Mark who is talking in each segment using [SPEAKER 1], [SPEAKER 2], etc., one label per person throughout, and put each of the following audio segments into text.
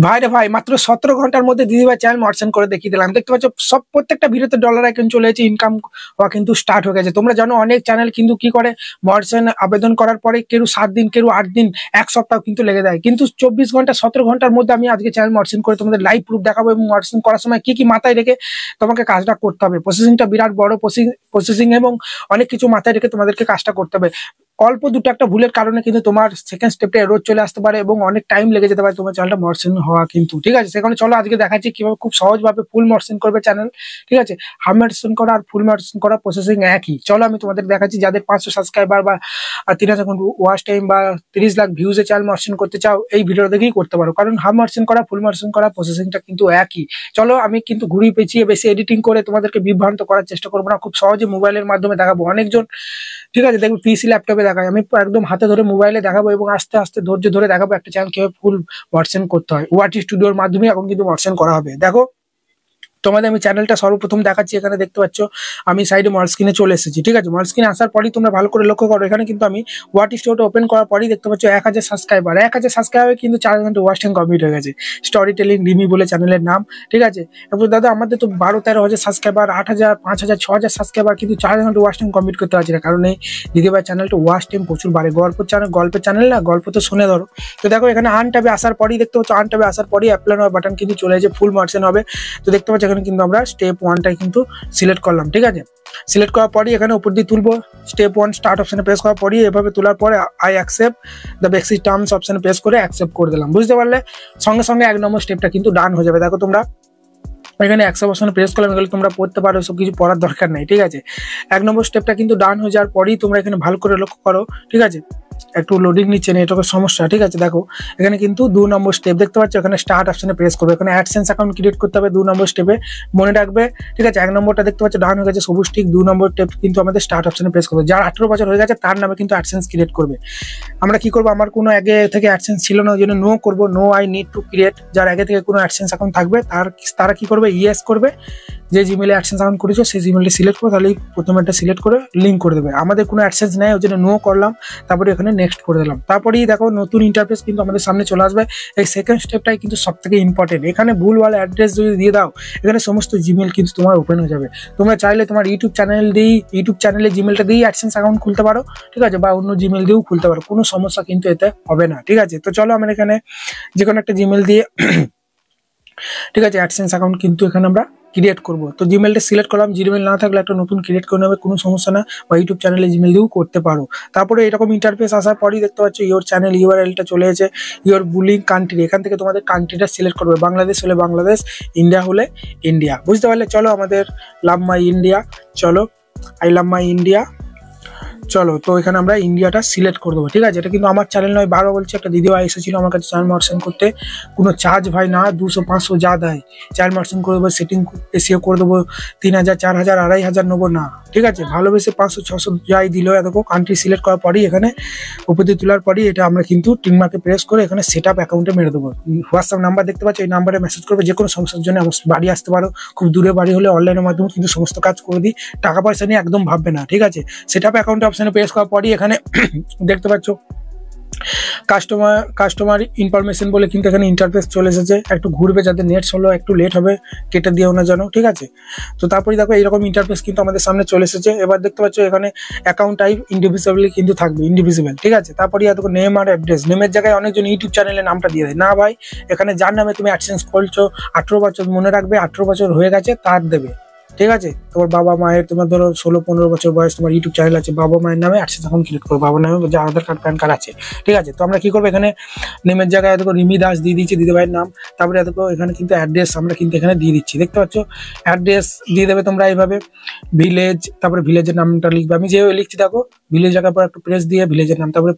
[SPEAKER 1] ভাই রে ভাই, মাত্র 17 ঘন্টার মধ্যে দিদিভাই চ্যানেল মডারেশন করে দেখিয়ে দিলাম। দেখতে পাচ্ছ সব প্রত্যেকটা ভিডিওতে ডলার আইকন চলে এসেছে, ইনকাম হওয়া কিন্তু স্টার্ট হয়ে গেছে। তোমরা জানো অনেক চ্যানেল কিন্তু কি করে, মডারেশন আবেদন করার পরে কেউ 7 দিন, কেউ 8 দিন, এক সপ্তাহ কিন্তু লেগে যায়। কিন্তু 24 ঘন্টা 17 ঘন্টার মধ্যে আমি আজকে চ্যানেল মডারেশন করে তোমাদের লাইভ প্রুফ দেখাবো, এবং মডারেশন করার সময় কি কি মাথায় রেখে তোমাকে কাজটা করতে হবে। প্রসেসিংটা বিরাট বড় প্রসেসিং, এবং অনেক কিছু মাথায় রেখে তোমাদেরকে কাজটা করতে হবে। অল্প দুটো একটা ভুলের কারণে কিন্তু তোমার সেকেন্ড স্টেপটা এরর চলে আসতে পারে, এবং অনেক টাইম লেগে যেতে পারে তোমার চ্যানেলটা মডারেশন হওয়া কিন্তু। ঠিক আছে, সেখানে চলো আজকে দেখাচ্ছি কিভাবে খুব সহজভাবে ফুল মডারেশন করবে চ্যানেল। ঠিক আছে, হাফ মডারেশন করা আর ফুল মডারেশন করা প্রসেসিং একই। চলো আমি তোমাদের দেখাচ্ছি, যাদের 500 সাবস্ক্রাইবার বা 3000 ওয়াচ টাইম বা 30 লাখ ভিউজে চ্যানেল মডারেশন করতে চাও, এই ভিডিও দেখেই করতে পারো। কারণ হাফ মডারেশন করা ফুল মডারেশন করা প্রসেসিংটা কিন্তু একই। চলো আমি কিন্তু ঘুরিয়ে পেঁচিয়ে বেশি এডিটিং করে তোমাদেরকে বিভ্রান্ত করার চেষ্টা করবো না, খুব সহজে মোবাইলের মাধ্যমে দেখাবো। অনেকজন ঠিক আছে দেখবে পিসি ল্যাপটপে দেখায়, আমি একদম হাতে ধরে মোবাইলে দেখাবো, এবং আস্তে আস্তে ধৈর্য ধরে দেখাবো একটা চ্যানেল কিভাবে ফুল মডারেশন করতে হয়। ওয়াটি স্টুডিওর মাধ্যমে এখন কিন্তু মডারেশন করা হবে। দেখো তোমাদের আমি চ্যানেলটা সর্বপ্রথম দেখাচ্ছি। এখানে দেখতে পাচ্ছ আমি সাইডে মডার স্ক্রিনে চলে এসেছি। ঠিক আছে, মডার স্ক্রিনে আসার পরই তোমরা ভালো করে লক্ষ্য করো, এখানে কিন্তু আমি ওয়াটি স্টুডিওটা ওপেন করার পরই দেখতে পাচ্ছ 1000 সাবস্ক্রাইবার। 1000 সাবস্ক্রাইবার কিন্তু 4 ঘন্টা ওয়াচ টাইম কমপ্লিট হয়ে গেছে। স্টোরি টেলিং রিমি বলে চ্যানেলের নাম। ঠিক আছে, এরপর দাদা আমাদের তো 12-13 হাজার সাবস্ক্রাইবার, 8000, 5000, 6000 সাবস্ক্রাইবার, কিন্তু 4 ঘন্টা ওয়াচ টাইম কমপ্লিট করতে পারছি না। কারণ এই দিদিভাই চ্যানেলটা ওয়াচ টাইম প্রচুর বাড়ে। গল্পের চ্যানেল না, গল্প তো শুনে ধরো। তো দেখো এখানে আন ট্যাবে আসার পরই দেখতে পাচ্ছ, আন ট্যাবে আসার পরই অ্যাপ্লাই নাও বাটন কিন্তু চলে এসেছে, ফুল মডারেশন হবে। তো দেখতে পাচ্ছ এখানে কিন্তু আমরা স্টেপ 1টাই কিন্তু সিলেক্ট করলাম। ঠিক আছে, সিলেক্ট করার পরই এখানে উপর দিয়ে তুলবো। স্টেপ 1 স্টার্ট অপশনে প্রেস করার পরই এভাবে তোলার পরে I accept the basic terms অপশনে প্রেস করে অ্যাকসেপ্ট করে দিলাম। বুঝতে পারলে? সঙ্গে সঙ্গে 1 নম্বর স্টেপটা কিন্তু ডান হয়ে যাবে। দেখো তোমরা এখানে 100 অপশনে প্রেস করলাম, এগুলো তোমরা পড়তে পারো, সব কিছু পড়ার দরকার নাই। ঠিক আছে, 1 নম্বর স্টেপটা কিন্তু ডান হয়ে যাওয়ার পরেই তোমরা এখানে ভালো করে লক্ষ্য করো। ঠিক আছে, একটু লোডিং নিচ্ছে না, এটাকে সমস্যা। ঠিক আছে, দেখো এখানে কিন্তু 2 নম্বর স্টেপ দেখতে পাচ্ছ, এখানে স্টার্ট অপশনে প্রেস করবে। এখানে অ্যাডসেন্স অ্যাকাউন্ট ক্রিয়েট করতে হবে 2 নম্বর স্টেপে, মনে রাখবে। ঠিক আছে, 1 নম্বরটা দেখতে পাচ্ছ ডান হয়ে গেছে সবুজ টিক, 2 নম্বর স্টেপ কিন্তু আমাদের স্টার্ট অপশনে প্রেস করবে। যার 18 বছর হয়ে গেছে তার নামে কিন্তু অ্যাডসেন্স ক্রিয়েট করবে। আমরা কি করবো, আমার কোনো আগে থেকে অ্যাডসেন্স ছিল না, ওই জন্য নো করবো, no I need to create. যার আগে থেকে কোনো অ্যাডসেন্স অ্যাকাউন্ট থাকবে তারা কি করবে, ইয়েস করবে। যে জিমেলে অ্যাডসেন্স অ্যাকাউন্ট করেছো সেই জিমেলটা সিলেক্ট করে, তাহলে প্রথমে একটা সিলেক্ট করে লিঙ্ক করে দেবে। আমাদের কোনো অ্যাডসেন্স নেই, ওই জন্য নো করলাম, তারপরে এখানে নেক্সট করে দিলাম। তারপরেই দেখো নতুন ইন্টারফেস কিন্তু আমাদের সামনে চলে আসবে। এই সেকেন্ড স্টেপটাই কিন্তু সব থেকে ইম্পর্টেন্ট। এখানে ভুলভাল অ্যাড্রেস যদি দিয়ে দাও, এখানে সমস্ত জিমেল কিন্তু তোমার ওপেন হয়ে যাবে। তোমরা চাইলে তোমার ইউটিউব চ্যানেলে জিমেলটা দিয়েই অ্যাডসেন্স অ্যাকাউন্ট খুলতে পারো। ঠিক আছে, বা অন্য জিমেল দিয়েও খুলতে পারো, কোনো সমস্যা কিন্তু এতে হবে না। ঠিক আছে, তো চলো আমরা এখানে যে কোনো একটা জিমেল দিয়ে ঠিক আছে অ্যাডসেন্স অ্যাকাউন্ট কিন্তু এখানে আমরা ক্রিয়েট করব। তো জিমেলটা সিলেক্ট করলাম, জিমেল না থাকলে একটা নতুন ক্রিয়েট করে নেবে, কোনো সমস্যা না, বা ইউটিউব চ্যানেলে জিমেল দিয়েও করতে পারো। তারপরে এরকম ইন্টারফেস আসার পরই দেখতে পাচ্ছ ইওর চ্যানেল ইউআরএলটা চলে এসেছে, ইওর বুলিং কান্ট্রি। এখান থেকে তোমাদের কান্ট্রিটা সিলেক্ট করবে, বাংলাদেশ হলে বাংলাদেশ, ইন্ডিয়া হলে ইন্ডিয়া। বুঝতে পারলে? চলো আমাদের লাভ মাই ইন্ডিয়া, চলো আই লাভ মাই ইন্ডিয়া, চলো তো এখানে আমরা ইন্ডিয়াটা সিলেক্ট করে দেবো। ঠিক আছে, এটা কিন্তু আমার চ্যানেল নয়, বারবার বলছি, একটা দিদিভাই এসেছিল আমার কাছে চ্যানেল মডারেশন করতে, কোনো চার্জ ভাই না, 200-500 যা দেয় চ্যানেল মডারেশন করে দেবো, সেটিং এসিও করে দেবো, 3000, 4000, 2500 নেবো না। ঠিক আছে, ভালোবেসে 500-600 যাই দিল। দেখো কান্ট্রি সিলেক্ট করার পরই এখানে উপর দিয়ে তোলার পরই এটা আমরা কিন্তু টিকমার্কে প্রেস করে এখানে সেট আপ অ্যাকাউন্টে মেরে দেবো। হোয়াটসঅ্যাপ নাম্বার দেখতে পাচ্ছ, এই নাম্বারে মেসেজ করবে, যে কোনো সমস্যার জন্য আমার বাড়ি আসতে পারো। খুব দূরে বাড়ি হলে অনলাইনের মাধ্যমে কিন্তু সমস্ত কাজ করে দিই, টাকা পয়সা নিয়ে একদম ভাববে না। ঠিক আছে, সেট আপ অ্যাকাউন্ট অপশনে প্রেস করার পরই এখানে দেখতে পাচ্ছ কাস্টমার ইনফরমেশন বলে কিন্তু এখানে ইন্টারফেস চলে এসেছে। একটু ঘুরবে, যাতে নেট হলো একটু লেট হবে, কেটে দিও না যেন। ঠিক আছে, তো তারপরে দেখো এইরকম ইন্টারফেস কিন্তু আমাদের সামনে চলে এসেছে। এবার দেখতে পাচ্ছ এখানে অ্যাকাউন্ট টাইপ ইন্ডিভিজুয়ালি কিন্তু থাকবে, ইন্ডিভিজুয়াল। ঠিক আছে, তারপরে দেখো নেম আর অ্যাড্রেস। নেমের জায়গায় অনেকজন ইউটিউব চ্যানেলের নামটা দিয়ে দেয় না ভাই, এখানে যার নামে তুমি অ্যাডসেন্স করছো 18 বছর, মনে রাখবে 18 বছর হয়ে গেছে তার দেবে। ঠিক আছে, তোমার বাবা মায়ের, তোমার ধরো 16-15 বছর বয়স, তোমার ইউটিউব চ্যানেল আছে, বাবা মায়ের নামে অ্যাডসেন্স অ্যাকাউন্ট ক্রিয়েট করো, বাবার নামে যে আধার কার্ড প্যান কার্ড আছে। ঠিক আছে, তো আমরা কি করবো, এখানে নেমের জায়গায় দেখো রিমি দাস দিয়ে দিচ্ছি, দিদিভাইয়ের নাম। তারপরে দেখো এখানে কিন্তু অ্যাড্রেস আমরা কিন্তু এখানে দিয়ে দিচ্ছি, দেখতে পাচ্ছ অ্যাড্রেস দিয়ে দেবে তোমরা এইভাবে, ভিলেজ, তারপরে ভিলেজের নামটা লিখবে। আমি যেভাবে লিখছি দেখো, ভিলেজ জায়গার পর একটু প্রেস দিয়ে ভিলেজের নাম, তারপরে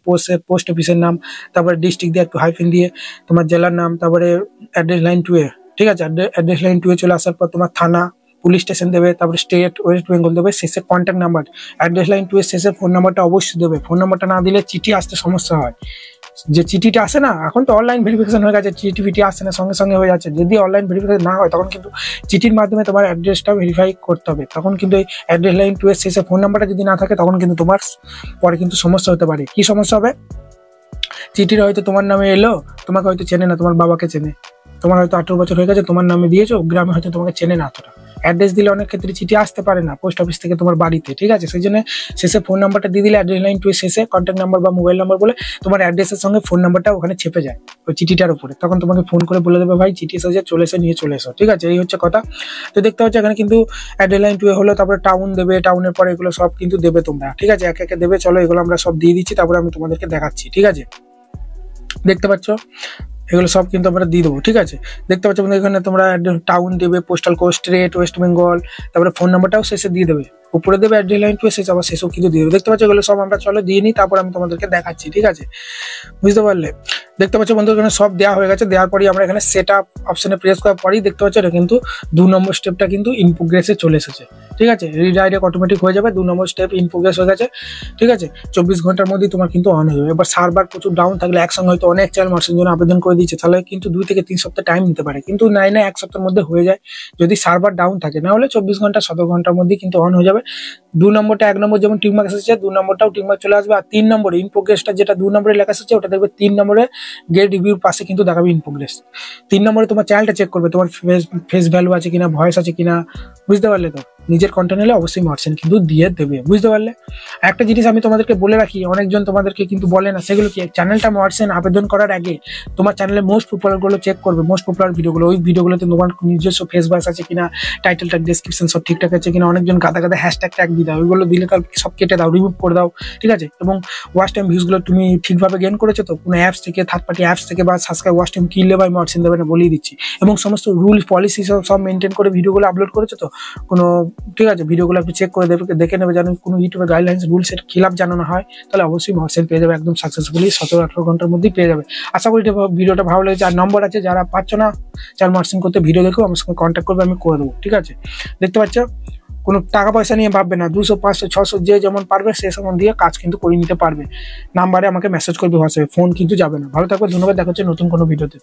[SPEAKER 1] পোস্ট অফিসের নাম, তারপরে ডিস্ট্রিক্ট দিয়ে একটু হাইফেন দিয়ে তোমার জেলার নাম, তারপরে অ্যাড্রেস লাইন 2 এ। ঠিক আছে, অ্যাড্রেস লাইন 2 এ চলে আসার পর তোমার থানা, পুলিশ স্টেশন দেবে, তারপরে স্টেট ওয়েস্ট বেঙ্গল দেবে, শেষে কন্ট্যাক্ট নাম্বার। অ্যাড্রেস লাইন 2 এর শেষে ফোন নাম্বারটা অবশ্যই দেবে। ফোন নাম্বারটা না দিলে চিঠি আসতে সমস্যা হয়। যে চিঠিটা আসে না, এখন তো অনলাইন ভেরিফিকেশন হয়ে গেছে, চিঠি ফিটি আসে না, সঙ্গে সঙ্গে হয়ে যাচ্ছে। যদি অনলাইন ভেরিফিকেশন না হয় তখন কিন্তু চিঠির মাধ্যমে তোমার অ্যাড্রেসটা ভেরিফাই করতে হবে। তখন কিন্তু এই অ্যাড্রেস লাইন 2 এর শেষে ফোন নাম্বারটা যদি না থাকে তখন কিন্তু তোমার পরে কিন্তু সমস্যা হতে পারে। কি সমস্যা হবে, চিঠির হয়তো তোমার নামে এলো, তোমাকে হয়তো চেনে না, তোমার বাবাকে চেনে, তোমার হয়তো 18 বছর হয়ে গেছে, তোমার নামে দিয়েছো, গ্রামে হয়তো তোমাকে চেনে না অতটা, অ্যাড্রেস দিলে অনেক ক্ষেত্রে চিঠি আসতে পারে না পোস্ট অফিস থেকে তোমার বাড়িতে, ঠিক আছে? সেই জন্য শেষে ফোন নাম্বারটা দিয়ে দিলে, অ্যাড্রেস লাইন টু শেষে কন্ট্যাক্ট নাম্বার বা মোবাইল নাম্বার বলে তোমার অ্যাড্রেসের সঙ্গে ফোন নাম্বারটা ওখানে চেপে যায় ওই চিঠিটার উপরে, তখন তোমাকে ফোন করে বলে দেবে ভাই চিঠি এসেছে, চলে এসে নিয়ে চলে এসো, ঠিক আছে? এই হচ্ছে কথা। তো দেখতে পাচ্ছ এখানে কিন্তু অ্যাড্রেস লাইন টু হলো, তারপরে টাউন দেবে, টাউনের পরে এগুলো সব কিন্তু দেবে তোমরা, ঠিক আছে? একে একে দেবে, চলো এগুলো আমরা সব দিয়ে দিচ্ছি, তারপরে আমি তোমাদেরকে দেখাচ্ছি, ঠিক আছে? দেখতে পাচ্ছ এগুলো সব কিন্তু আমরা দিয়ে দেবো, ঠিক আছে? দেখতে পাচ্ছ এখানে তোমরা টাউন দেবে, postal code, state West Bengal, তারপরে ফোন নাম্বারটাও শেষে দিয়ে দেবে, উপরে দেবে অ্যাড্রেস লাইন টু শেষ, আবার শেষও কিন্তু দিয়ে দেবে। দেখতে পাচ্ছ এগুলো সব আমরা চলো দিয়ে নিই, তারপর আমি তোমাদেরকে দেখাচ্ছি, ঠিক আছে? বুঝতে পারলে? দেখতে পাচ্ছ বন্ধু এখানে সব দেওয়া হয়ে গেছে, দেওয়ার পরই আমরা এখানে সেট আপ অপশনে প্রেস করার পরেই দেখতে পাচ্ছ এটা কিন্তু 2 নম্বর স্টেপটা কিন্তু ইন প্রোগ্রেসে চলে এসেছে, ঠিক আছে? রিডাইরেক্ট অটোমেটিক হয়ে যাবে, 2 নম্বর স্টেপ ইন প্রোগ্রেস হয়ে গেছে, ঠিক আছে? 24 ঘন্টার মধ্যেই তোমার কিন্তু অন হয়ে যাবে। এবার সার্ভার প্রচুর ডাউন থাকলে একসঙ্গে হয়তো অনেক চ্যানেল মার্চের জন্য আবেদন করে দিচ্ছে, তাহলে কিন্তু 2 থেকে 3 সপ্তাহ টাইম নিতে পারে, কিন্তু নাই না 1 সপ্তাহের মধ্যে হয়ে যায় যদি সার্ভার ডাউন থাকে, না হলে 24 ঘন্টা 17 ঘন্টার মধ্যেই কিন্তু অন হয়ে যাবে। 2 নম্বরটা 1 নম্বর যেমন টিকমার্ক এসেছে, 2 নম্বরটাও টিকমার্ক চলে আসবে, আর 3 নম্বরে ইন প্রোগ্রেসটা যেটা 2 নম্বরে লেখা এসেছে ওটা দেখবে 3 নম্বরে গেট রিভিউর পাশে কিন্তু দেখাবে ইন প্রোগ্রেস। 3 নম্বরে তোমার চ্যানেলটা চেক করবে, তোমার ফেস ভ্যালু আছে কিনা, ভয়েস আছে কিনা, বুঝতে পারলে? তো নিজের কন্টেন্ট হলে অবশ্যই মার্চেন্ট কিন্তু দিয়ে দেবে, বুঝতে পারলে? একটা জিনিস আমি তোমাদেরকে বলে রাখি, অনেকজন তোমাদেরকে কিন্তু বলে না, সেগুলো কি, চ্যানেলটা মার্চেন্ট আবেদন করার আগে তোমার চ্যানেলে মোস্ট পপুলার গুলো চেক করবে, মোস্ট পপুলার ভিডিওগুলো, ওই ভিডিওগুলোতে তোমার নিজস্ব ফেস ভয়েস আছে কিনা, টাইটেল ট্যাগ ডেসক্রিপশন সব ঠিকঠাক আছে কিনা। অনেকজন গাদা গাদা হ্যাশট্যাগ ট্যাগ দিয়ে দাও, ওইগুলো দিলে তার সব কেটে দাও, রিমুভ করে দাও, ঠিক আছে? এবং ওয়াচ টাইম ভিউজগুলো তুমি ঠিকভাবে গেইন করেছো তো, কোনো অ্যাপস থেকে, থার্ড পার্টি অ্যাপস থেকে বা সাবস্ক্রাইব ওয়াচ টাইম কিনলে ভাই মার্চেন্ট দেবে না, বলেই দিচ্ছি। এবং সমস্ত রুল পলিসি সব মেনটেন করে ভিডিওগুলো আপলোড করেছো তো কোনো, ঠিক আছে? ভিডিওগুলো আপনি চেক করে দেখে নেবে, যেন কোনো ইউটিউবের গাইডলাইন্স রুলসের খিলাফ জানানো হয়, তাহলে অবশ্যই মার্চেন্ট পেয়ে যাবে একদম সাকসেসফুলি 17-18 ঘন্টার মধ্যেই পেয়ে যাবে। আশা করি ভিডিওটা ভালো লেগেছে। আর নম্বর আছে, যারা পাচ্ছ না চ্যানেল মার্চেন্ট করতে, ভিডিও দেখো, আমার সঙ্গে কন্ট্যাক্ট করবে, আমি করে দেবো, ঠিক আছে? দেখতে পাচ্ছ কোনো টাকা পয়সা নিয়ে ভাববে না, 200, 500, 600 যে যেমন পারবে সে সেমন দিয়ে কাজ কিন্তু করে নিতে পারবে। নাম্বারে আমাকে মেসেজ করবে হোয়াটসঅ্যাপে, ফোন কিন্তু যাবে না। ভালো থাকবে, ধন্যবাদ, দেখা হচ্ছে নতুন কোনো ভিডিওতে।